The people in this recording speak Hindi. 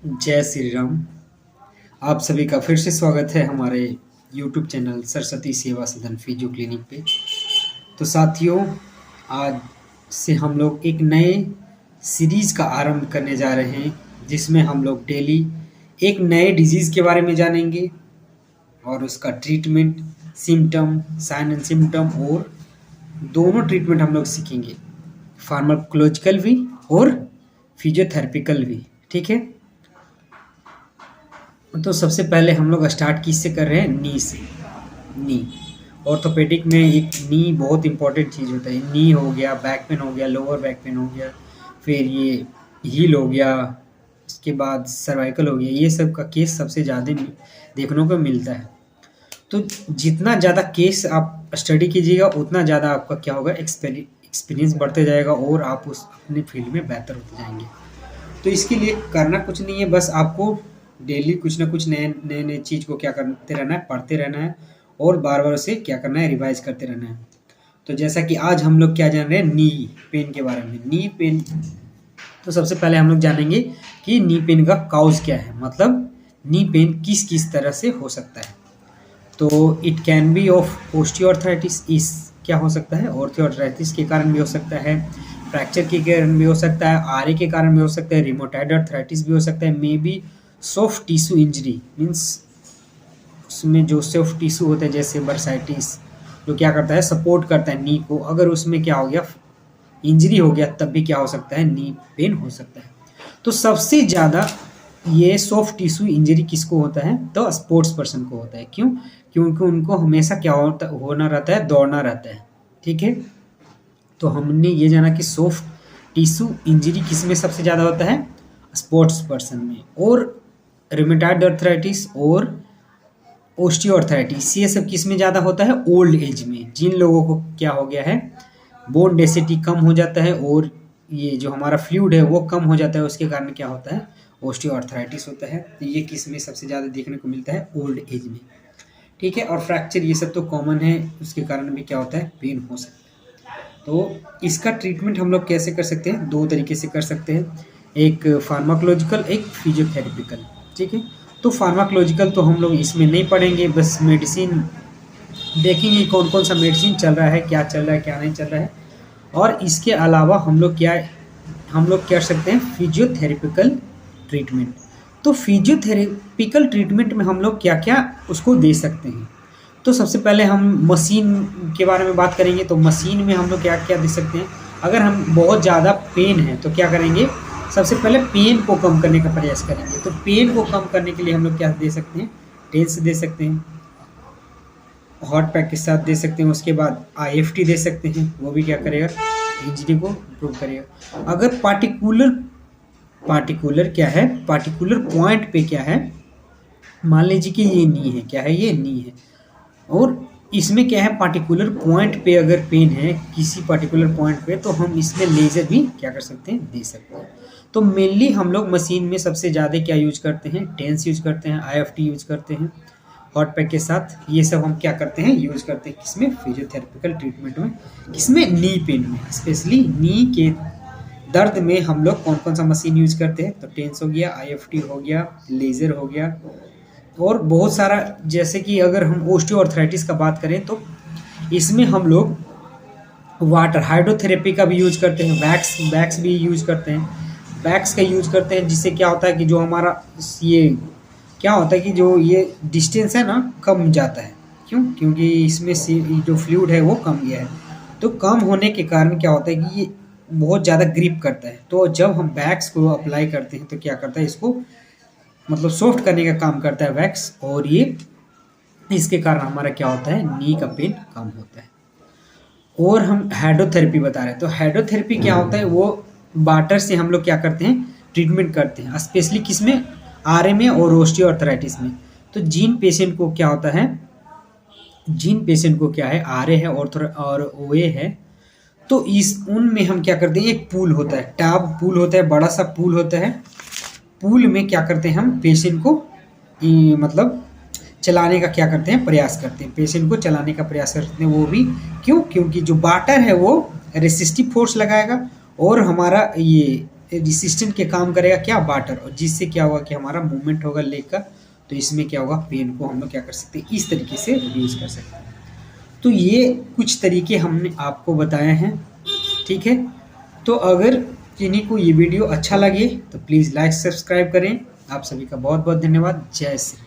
जय श्री राम। आप सभी का फिर से स्वागत है हमारे यूट्यूब चैनल सरस्वती सेवा सदन फिजियो क्लिनिक पे। तो साथियों, आज से हम लोग एक नए सीरीज़ का आरंभ करने जा रहे हैं, जिसमें हम लोग डेली एक नए डिजीज़ के बारे में जानेंगे और उसका treatment, symptom, sign and symptom और दोनों ट्रीटमेंट हम लोग सीखेंगे, फार्माकोलॉजिकल भी और फिजियोथेरेपिकल भी। ठीक है, तो सबसे पहले हम लोग स्टार्ट किससे कर रहे हैं? नी से। नी ऑर्थोपेडिक में एक नी बहुत इंपॉर्टेंट चीज़ होता है। नी हो गया, बैक पेन हो गया, लोअर बैक पेन हो गया, फिर ये हील हो गया, उसके बाद सर्वाइकल हो गया। ये सब का केस सबसे ज़्यादा देखने को मिलता है। तो जितना ज़्यादा केस आप स्टडी कीजिएगा उतना ज़्यादा आपका क्या होगा, एक्सपीरियंस बढ़ते जाएगा और आप उस अपने फील्ड में बेहतर होते जाएंगे। तो इसके लिए करना कुछ नहीं है, बस आपको डेली कुछ ना कुछ नए नए नए चीज़ को क्या करते रहना है, पढ़ते रहना है और बार बार उसे क्या करना है, रिवाइज करते रहना है। तो जैसा कि आज हम लोग क्या जान रहे हैं, नी पेन के बारे में। नी पेन, तो सबसे पहले हम लोग जानेंगे कि नी पेन का काउज क्या है, मतलब नी पेन किस किस तरह से हो सकता है। तो it can be of osteoarthritis, इस क्या हो सकता है, ऑर्थोआर्थराइटिस के कारण भी हो सकता है, फ्रैक्चर के कारण भी हो सकता है, आरए के कारण भी हो सकता है, रिमोटाइड आर्थराइटिस भी हो सकता है, may be soft tissue injury, means उसमें जो सॉफ्ट टिश्यू होता है जैसे बर्साइटिस, जो क्या करता है, सपोर्ट करता है नी को, अगर उसमें क्या हो गया, इंजरी हो गया, तब भी क्या हो सकता है, नी पेन हो सकता है। तो सबसे ज़्यादा ये सॉफ्ट टिश्यू इंजरी किसको होता है, तो स्पोर्ट्स पर्सन को होता है। क्यों? क्योंकि उनको हमेशा क्या होना रहता है, दौड़ना रहता है। ठीक है, तो हमने ये जाना कि सॉफ्ट टिश्यू इंजरी किस में सबसे ज़्यादा होता है, स्पोर्ट्स पर्सन में। और रिमेटॉइड आर्थराइटिस और ओस्टियोआर्थराइटिस ये सब किस में ज़्यादा होता है, ओल्ड एज में। जिन लोगों को क्या हो गया है, बोन डेंसिटी कम हो जाता है और ये जो हमारा फ्लूइड है वो कम हो जाता है, उसके कारण क्या होता है, ओस्टियोआर्थराइटिस होता है। तो ये किस में सबसे ज़्यादा देखने को मिलता है, ओल्ड एज में। ठीक है, और फ्रैक्चर ये सब तो कॉमन है, उसके कारण भी क्या होता है, पेन हो सकता है। तो इसका ट्रीटमेंट हम लोग कैसे कर सकते हैं, दो तरीके से कर सकते हैं, एक फार्माकोलॉजिकल, एक फिजियोथेरेपिकल। ठीक है, तो फार्माकोलॉजिकल तो हम लोग इसमें नहीं पढ़ेंगे, बस मेडिसिन देखेंगे कौन कौन सा मेडिसिन चल रहा है, क्या चल रहा है, क्या नहीं चल रहा है। और इसके अलावा हम लोग कर सकते हैं फिजियोथेरेपिकल ट्रीटमेंट। तो फिजियोथेरेपिकल ट्रीटमेंट में हम लोग क्या क्या उसको दे सकते हैं। तो सबसे पहले हम मशीन के बारे में बात करेंगे। तो मशीन में हम लोग क्या क्या दे सकते हैं, अगर हम बहुत ज़्यादा पेन है तो क्या करेंगे, सबसे पहले पेन को कम करने का प्रयास करेंगे। तो पेन को कम करने के लिए हम लोग क्या दे सकते हैं, टेंस दे सकते हैं, हॉट पैक के साथ दे सकते हैं। उसके बाद आईएफटी दे सकते हैं, वो भी क्या करेगा, इंजरी को इम्प्रूव करेगा। अगर पार्टिकुलर क्या है, पार्टिकुलर पॉइंट पे क्या है, मान लीजिए कि ये नी है, क्या है, ये नी है, और इसमें क्या है, पार्टिकुलर पॉइंट पे अगर पेन है किसी पार्टिकुलर पॉइंट पे, तो हम इसमें लेज़र भी क्या कर सकते हैं, दे सकते हैं। तो मेनली हम लोग मशीन में सबसे ज़्यादा क्या यूज करते हैं, टेंस यूज करते हैं, आईएफटी यूज करते हैं, हॉट पैक के साथ। ये सब हम क्या करते हैं, यूज करते हैं किसमें, फिजियोथेरेपिकल ट्रीटमेंट में। किसमें, नी पेन में, स्पेशली नी के दर्द में हम लोग कौन कौन सा मशीन यूज करते हैं, तो टेंस हो गया, आईएफटी हो गया, लेज़र हो गया, और बहुत सारा। जैसे कि अगर हम ओस्टियोआर्थराइटिस का बात करें तो इसमें हम लोग वाटर हाइड्रोथेरेपी का भी यूज करते हैं, वैक्स भी यूज करते हैं, वैक्स का यूज करते हैं, जिससे क्या होता है कि जो हमारा ये क्या होता है कि जो ये डिस्टेंस है ना, कम जाता है। क्यों? क्योंकि इसमें से जो फ्लूइड है वो कम गया है। तो कम होने के कारण क्या होता है कि ये बहुत ज़्यादा ग्रिप करता है। तो जब हम वैक्स को अप्लाई करते हैं तो क्या करता है, इसको मतलब सॉफ्ट करने का काम करता है वैक्स, और ये इसके कारण हमारा क्या होता है, नी का पेन कम होता है। और हम हाइड्रोथेरेपी बता रहे हैं, तो हाइड्रोथेरेपी क्या होता है, वो वाटर से हम लोग क्या करते हैं, ट्रीटमेंट करते हैं, स्पेशली किसमें, आरए में और ओस्टियोआर्थराइटिस में। तो जिन पेशेंट को क्या होता है, जिन पेशेंट को क्या है, आरए है और ओए है, तो इस उनमें हम क्या करते हैं, एक पूल होता है, टैब पूल होता है, बड़ा सा पूल होता है। पूल में क्या करते हैं, हम पेशेंट को मतलब चलाने का क्या करते हैं, प्रयास करते हैं, पेशेंट को चलाने का प्रयास करते हैं। वो भी क्यों? क्योंकि जो वाटर है वो रेसिस्टिव फोर्स लगाएगा और हमारा ये रेसिस्टेंट के काम करेगा क्या, वाटर, और जिससे क्या होगा कि हमारा मूवमेंट होगा लेग का, तो इसमें क्या होगा, पेन को हम लोग क्या कर सकते हैं, इस तरीके से रिड्यूस कर सकते हैं। तो ये कुछ तरीके हमने आपको बताए हैं, ठीक है। तो अगर किन्हीं को ये वीडियो अच्छा लगे तो प्लीज़ लाइक सब्सक्राइब करें। आप सभी का बहुत बहुत धन्यवाद। जय श्री राम।